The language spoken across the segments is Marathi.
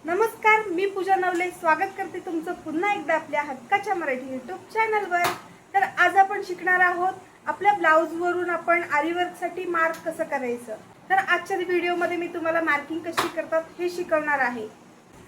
नमस्कार, मी पूजा नवले स्वागत करते तुमचं पुन्हा एकदा आपल्या हक्काच्या मराठी यूट्यूब चॅनलवर। तर आज आपण शिकणार आहोत आपल्या ब्लाऊजवरून आपण आरी वर्कसाठी मार्क कसं करायचं। तर आजच्या व्हिडिओमध्ये मी तुम्हाला मार्किंग कशी करतात हे शिकवणार आहे।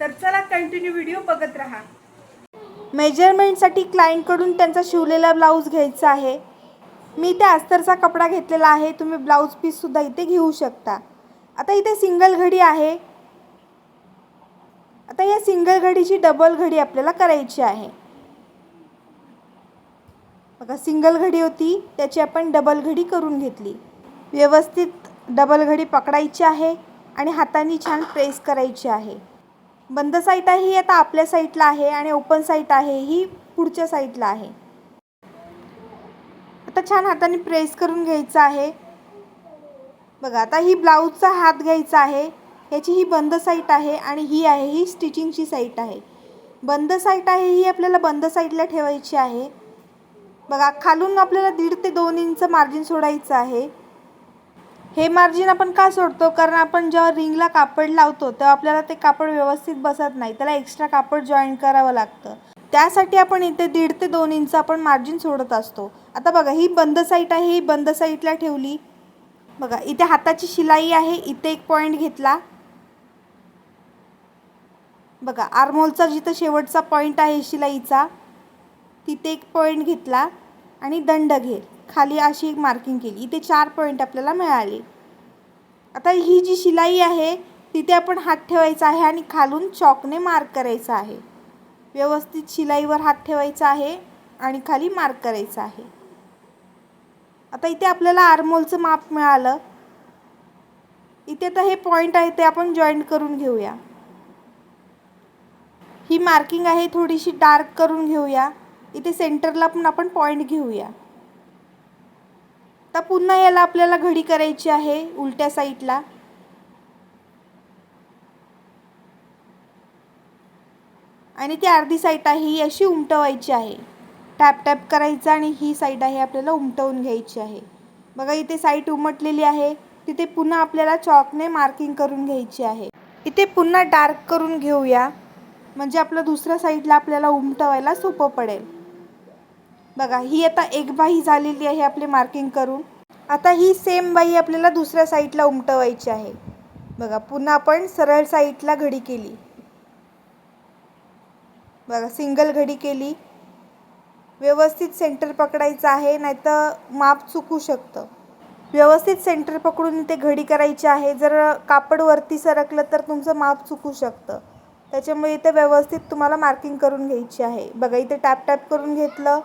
तर चला कंटिन्यू व्हिडिओ बघत राहा। मेजरमेंटसाठी क्लायंटकडून त्यांचा शिवलेला ब्लाऊज घ्यायचा आहे। मी इथे अस्तरचा कपडा घेतलेला आहे, तुम्ही ब्लाऊज पीस सुद्धा इथे घेऊ शकता। आता इथे सिंगल घडी आहे। आता या सिंगल घडीची डबल घडी आपल्याला करायची आहे। बघा, सिंगल घडी होती त्याची आपण डबल घडी करून घेतली। व्यवस्थित डबल घडी पकडायची आहे आणि हाताने छान प्रेस करायची आहे। बंद साईड आहे ही आता आपल्या साईडला आहे आणि ओपन साईड आहे ही पुढच्या साईडला आहे। आता छान हाताने प्रेस करून घ्यायचं आहे। बघा, आता ही ब्लाऊजचा हात घ्यायचा आहे। याची ही बंद साईड आहे आणि ही आहे ही स्टिचिंगची साईड आहे। बंद साईड आहे ही आपल्याला बंद साईडला ठेवायची आहे। बघा, खालून आपल्याला 1.5 ते 2 इंच मार्जिन सोडायचं आहे। हे मार्जिन आपण का सोडतो, कारण आपण जेव्हा रिंगला कापड लावतो तेव्हा आपल्याला ते कापड व्यवस्थित बसत नाही, त्याला एक्स्ट्रा कापड जॉईन करावं लागतं। त्यासाठी आपण इथे 1.5 ते 2 इंच आपण मार्जिन सोडत असतो। आता बघा, ही बंद साईड आहे ही बंद साईडला ठेवली। बघा, इथे हाताची शिलाई आहे, इथे एक पॉइंट घेतला। बघा, आर्महोलचा जिथे शेवटचा पॉइंट आहे शिलाईचा तिथे एक पॉइंट घेतला आणि दंड घेत खाली अशी एक मार्किंग केली। इथे 4 पॉइंट आपल्याला मिळाले। आता ही जी शिलाई आहे तिथे आपण हात ठेवायचा आहे आणि खालून चॉकने मार्क करायचा आहे। व्यवस्थित शिलाईवर हात ठेवायचा आहे आणि खाली मार्क करायचा आहे। आता इथे आपल्याला आर्महोलचं माप मिळालं। इथे तर हे पॉइंट आहे ते आपण जॉईंट करून घेऊया। ही मार्किंग आहे थोडीशी डार्क करून घेऊया। इथे सेंटरला पण आपण पॉइंट घेऊया। आता पुन्हा याला आपल्याला घडी करायची आहे उलट्या साईडला। आणि ती अर्धी साईड आहे ही अशी उमटवायची आहे। टॅप टॅप करायचं आणि ही साईड आहे आपल्याला उमटवून घ्यायची आहे। बघा, इथे साईड उमटलेली आहे, तिथे पुन्हा आपल्याला चॉकने मार्किंग करून घ्यायची आहे। इथे पुन्हा डार्क करून घेऊया, म्हणजे आपलं दुसऱ्या साईडला आपल्याला उमटवायला सोपं पडेल। बघा, ही आता एक बाही झालेली आहे आपली मार्किंग करून। आता ही सेम बाही आपल्याला दुसऱ्या साईडला उमटवायची आहे। बघा, पुन्हा आपण सरळ साईडला घडी केली। बघा, सिंगल घडी केली। व्यवस्थित सेंटर पकडायचं आहे, नाहीतर माप चुकू शकतं। व्यवस्थित सेंटर पकडून इथे घडी करायची आहे। जर कापड वरती सरकलं तर तुमचं माप चुकू शकतं, त्याच्यामुळे इथे व्यवस्थित तुम्हाला मार्किंग करून घ्यायची आहे। बघा, इथे टॅप टॅप करून घेतलं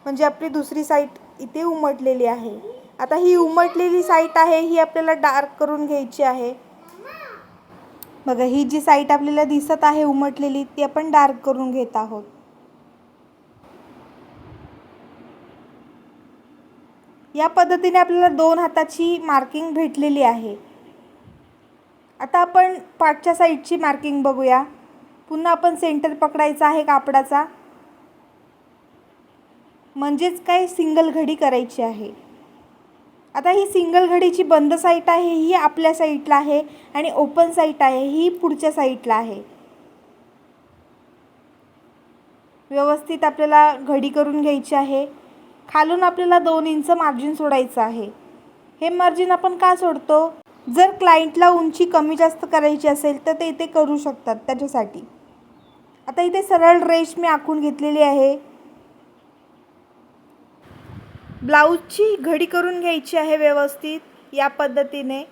म्हणजे आपली दुसरी साईड इथे उमटलेली आहे। आता ही उमटलेली साईड आहे ही आपल्याला डार्क करून घ्यायची आहे। बघा, ही जी साईड आपल्याला दिसत आहे उमटलेली ती आपण डार्क करून घेत आहोत। या पद्धतीने आपल्याला 2 हाताची मार्किंग भेटलेली आहे। आता आपण पाठच्या साईडची मार्किंग बघूया। पुन्हा आपण सेंटर पकडायचा आहे कापडाचा, म्हणजेच काय सिंगल घडी करायची आहे। आता ही सिंगल घडीची बंद साईड आहे ही आपल्या साईडला आहे आणि ओपन साईड आहे ही पुढच्या साईडला आहे। व्यवस्थित आपल्याला घडी करून घ्यायची आहे। खालून आपल्याला 2 इंच मार्जिन सोडायचं आहे। हे मार्जिन आपण का सोडतो, जर क्लायंटला उंची कमी जास्त करायची असेल तर ते इथे करू शकतात त्याच्यासाठी। आता इथे सरळ रेष मी आखून घेतलेली आहे। ब्लाऊजची घडी करून घ्यायची आहे व्यवस्थित या पद्धतीने।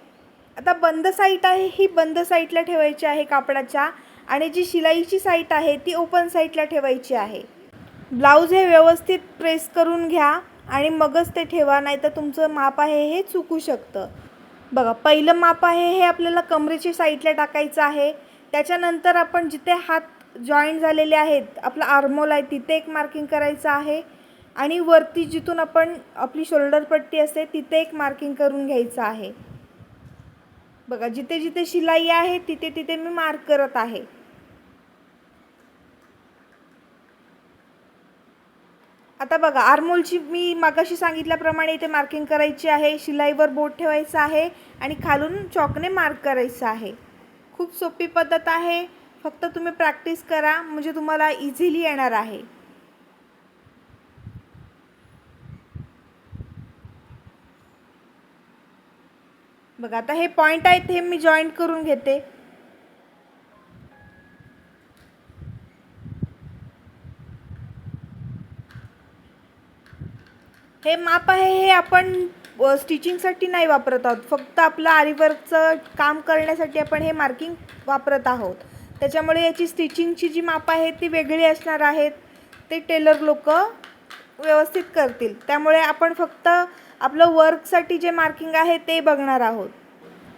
आता बंद साईड आहे ही बंद साईडला ठेवायची आहे कापडाच्या, आणि जी शिलाईची साईड आहे ती ओपन साईडला ठेवायची आहे। ब्लाऊज हे व्यवस्थित प्रेस करून घ्या आणि मगच ते ठेवा, नाहीतर तुमचं माप आहे हे चुकू शकतं। बघा, पहिलं माप आहे हे आपल्याला कमरेच्या साईडला टाकायचं आहे। त्याच्यानंतर आपण जिथे हात जॉईंट झालेले आहेत आपला आर्महोल आहे तिथे एक मार्किंग करायचं आहे आणि वरती जिथून आपण आपली शोल्डर पट्टी असते तिथे एक मार्किंग करून घ्यायचं आहे। बघा, जिथे जिथे शिलाई आहे तिथे तिथे मी मार्क करत आहे। आता बघा, आर्महोलची मी मागाशी सांगितल्याप्रमाणे इथे मार्किंग करायची आहे। शिलाईवर बोट ठेवायचं आहे आणि खालून चॉकने मार्क करायचं आहे। खूप सोपी पद्धत आहे, फक्त तुम्ही प्रॅक्टिस करा, म्हणजे तुम्हाला इझिली येणार आहे. बघा आता हे पॉईंट आहेत, हे मी जॉईंट करून घेते. हे माप आहे हे आपण स्टिचिंगसाठी नाही वापरत आहोत, फक्त आपलं आरीवर्कचं काम करण्यासाठी आपण हे मार्किंग वापरत आहोत. त्याच्यामुळे याची स्टिचिंगची जी माप आहे ती वेगळी असणार आहेत. ते टेलर लोक व्यवस्थित करतील. त्यामुळे आपण फक्त आपलं वर्कसाठी जे मार्किंग आहे ते बघणार आहोत.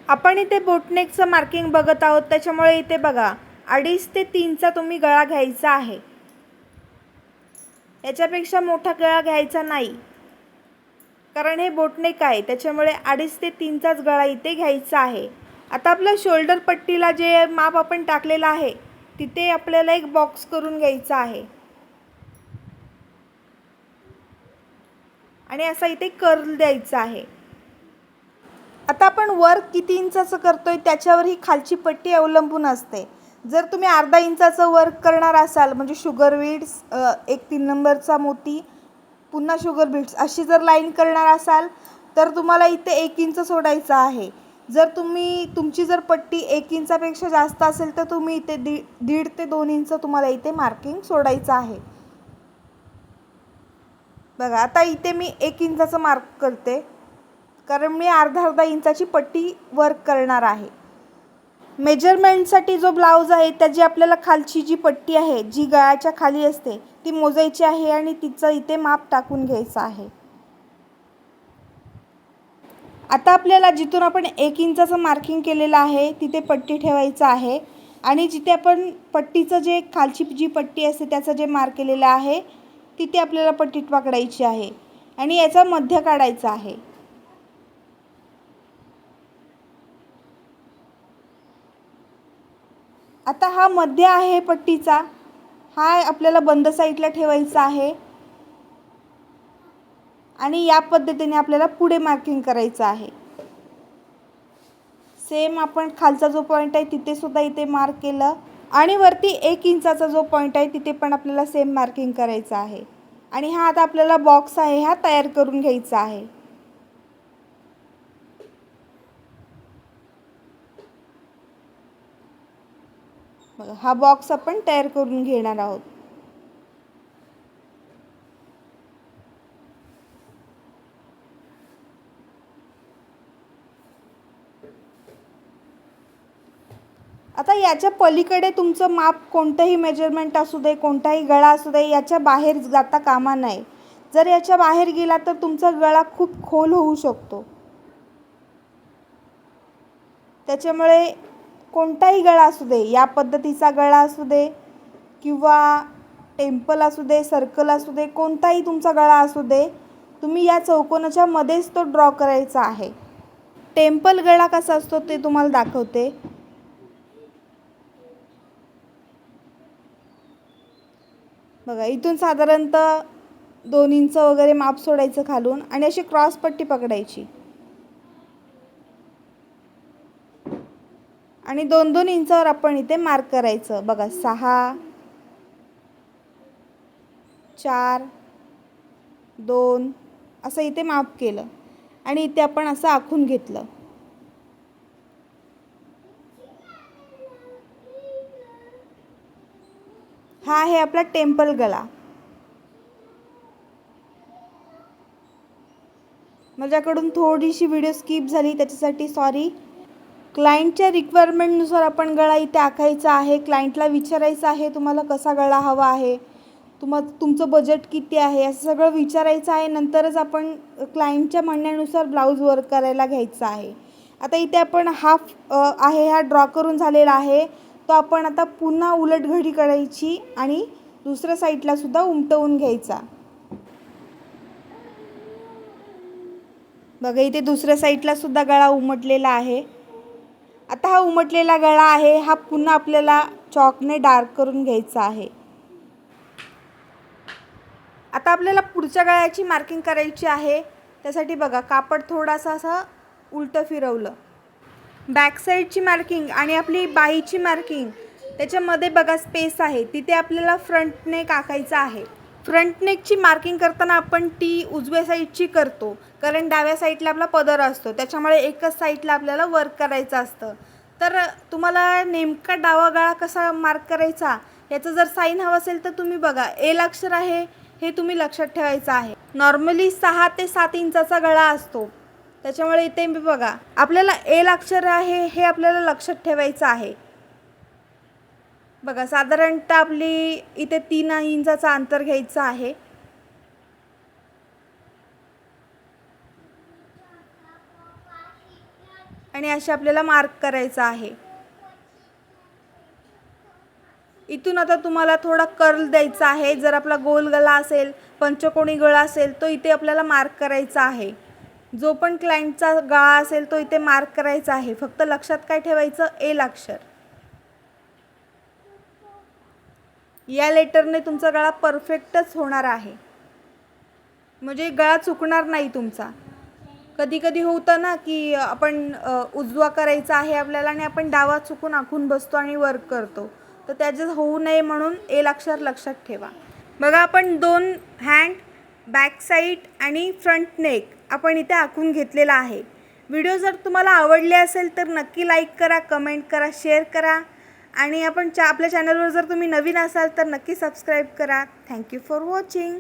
आपण इथे बोटनेकचं मार्किंग बघत आहोत. त्याच्यामुळे इथे बघा 2.5 ते 3चा तुम्ही गळा घ्यायचा आहे. याच्यापेक्षा मोठा गळा घ्यायचा नाही, कारण हे बोटनेक आहे. त्याच्यामुळे 2.5 ते 3चाच गळा इथे घ्यायचा आहे. आता आपल्या शोल्डर पट्टीला जे माप आपण टाकलेलं आहे तिथे आपल्याला एक बॉक्स करून घ्यायचा आहे आणि असा इथे कर्ल द्यायचा आहे. आता आपण वर्क किती इंचाचं करतोय त्याच्यावर ही खालची पट्टी अवलंबून असते. जर तुम्ही अर्धा इंचाचं वर्क करणार असाल, म्हणजे शुगर बीड्स, एक 3 नंबरचा मोती, पुन्हा शुगर बीड्स अशी जर लाईन करणार असाल तर तुम्हाला इथे 1 इंच सोडायचं आहे. जर तुमची जर पट्टी 1 इंचापेक्षा जास्त असेल तर तुम्ही इथे 1.5 ते 2 इंच तुम्हाला इथे मार्किंग सोडायचं आहे. बघा आता इथे मी 1 इंचाचं मार्क करते, कारण मी अर्धा इंचाची पट्टी वर्क करणार आहे. मेजरमेंटसाठी जो ब्लाऊज आहे त्याची आपल्याला खालची जी पट्टी आहे जी गळ्याच्या खाली असते ती मोजायची आहे आणि तिचं इथे माप टाकून घ्यायचं आहे. आता आपल्याला जिथून आपण 1 इंचाचं मार्किंग केलेलं आहे तिथे पट्टी ठेवायचं आहे आणि जिथे आपण पट्टीचं जे खालची जी पट्टी असते त्याचं जे मार्क केलेलं आहे तिथे आपल्याला पट्टी पकडायची आहे आणि याचा मध्य काढायचा आहे. आता हा मध्य आहे पट्टीचा, हा आपल्याला बंद साईडला ठेवायचा आहे आणि या पद्धतीने आपल्याला पुढे मार्किंग करायचं आहे. सेम आपण खालचा जो पॉईंट आहे तिथे सुद्धा इथे मार्क केलं आणि वरती 1 इंचाचा जो पॉईंट आहे तिथे पण आपल्याला सेम मार्किंग करायचं आहे. आणि हा आता आपल्याला बॉक्स आहे हा तयार करून घ्यायचा आहे. बघा हा बॉक्स आपण तयार करून घेणार आहोत. आता याच्या पलीकडे तुमचं माप कोणतंही मेजरमेंट असू दे, कोणताही गळा असू दे, याच्या बाहेर जाता कामा नये. जर याच्या बाहेर गेला तर तुमचा गळा खूप खोल होऊ शकतो. त्याच्यामुळे कोणताही गळा असू दे, या पद्धतीचा गळा असू दे किंवा टेम्पल असू दे, सर्कल असू दे, कोणताही तुमचा गळा असू दे, तुम्ही या चौकोनाच्या मध्येच तो ड्रॉ करायचा आहे. टेम्पल गळा कसा असतो ते तुम्हाला दाखवते. बघा इथून साधारणतः 2 इंच वगैरे माप सोडायचं खालून आणि अशी क्रॉस पट्टी पकडायची आणि 2-2 इंचावर आपण इथे मार्क करायचं. बघा 6, 4, 2 असं इथे माप केलं आणि इथे आपण असं आखून घेतलं. हा आहे आपला टेम्पल गळा. माझ्याकडून थोडीशी व्हिडिओ स्किप झाली त्याच्यासाठी सॉरी. क्लायंटच्या रिक्वायरमेंटनुसार आपण गळा इथे आखायचा आहे. क्लायंटला विचारायचं आहे तुम्हाला कसा गळा हवा आहे, तुमचं बजेट किती आहे, असं सगळं विचारायचं आहे. नंतरच आपण क्लायंटच्या म्हणण्यानुसार ब्लाऊज वर्क करायला घ्यायचं आहे. आता इथे आपण हाफ आहे हा ड्रॉ करून झालेला आहे. तो आपण आता पुन्हा उलट घडी करायची आणि दुसऱ्या साईडला सुद्धा उमटवून घ्यायचा. बघा इथे दुसऱ्या साईडला सुद्धा गळा उमटलेला आहे. आता हा उमटलेला गळा आहे हा पुन्हा आपल्याला चॉकने डार्क करून घ्यायचा आहे. आता आपल्याला पुढच्या गळ्याची मार्किंग करायची आहे. त्यासाठी बघा कापड थोडासा असं उलटं फिरवलं. बॅक साईडची मार्किंग आणि आपली बाहीची मार्किंग त्याच्यामध्ये बघा स्पेस आहे, तिथे आपल्याला फ्रंट नेक आखायचा आहे. फ्रंट नेकची मार्किंग करताना आपण ती उजव्या साईडची करतो, कारण डाव्या साईडला आपला पदर असतो, त्याच्यामुळे एकच साईडला आपल्याला वर्क करायचं असतं. तर तुम्हाला नेमका डावा गळा कसा मार्क करायचा याचं जर साईन हवं असेल तर तुम्ही बघा, एल अक्षर आहे हे तुम्ही लक्षात ठेवायचं आहे. नॉर्मली 6 ते 7 इंचाचा गळा असतो, त्याच्यामुळे इथे मी बघा आपल्याला एल अक्षर आहे हे आपल्याला लक्षात ठेवायचं आहे. बघा साधारणतः आपली इथे 3 इंचाचा अंतर घ्यायचं आहे. आणि असे आपल्याला मार्क करायचं आहे. इथून आता तुम्हाला थोडा कर्ल द्यायचा आहे. जर आपला गोल गळा असेल, पंचकोनी गळा असेल, तो इथे आपल्याला मार्क करायचा आहे. जो पण क्लायंटचा गळा असेल तो इथे मार्क करायचा आहे. फक्त लक्षात काय ठेवायचं, एल अक्षर. या लेटरने तुमचा गळा परफेक्टच होणार आहे, म्हणजे गळा चुकणार नाही तुमचा. कधी कधी होतं ना की आपण उजवा करायचा आहे आपल्याला आणि आपण डावा चुकून आखून बसतो आणि वर्क करतो, तर त्याचं होऊ नये म्हणून एल अक्षर लक्षात ठेवा. बघा आपण 2 हँड, बॅक साईड आणि फ्रंट नेक आपण इथे आखून घेतलेला आहे. व्हिडिओ जर तुम्हाला आवडले असेल तर नक्की लाईक करा, कमेंट करा, शेअर करा आणि आपल्या चॅनलवर जर तुम्ही नवीन असाल तर नक्की सबस्क्राईब करा. Thank you for watching.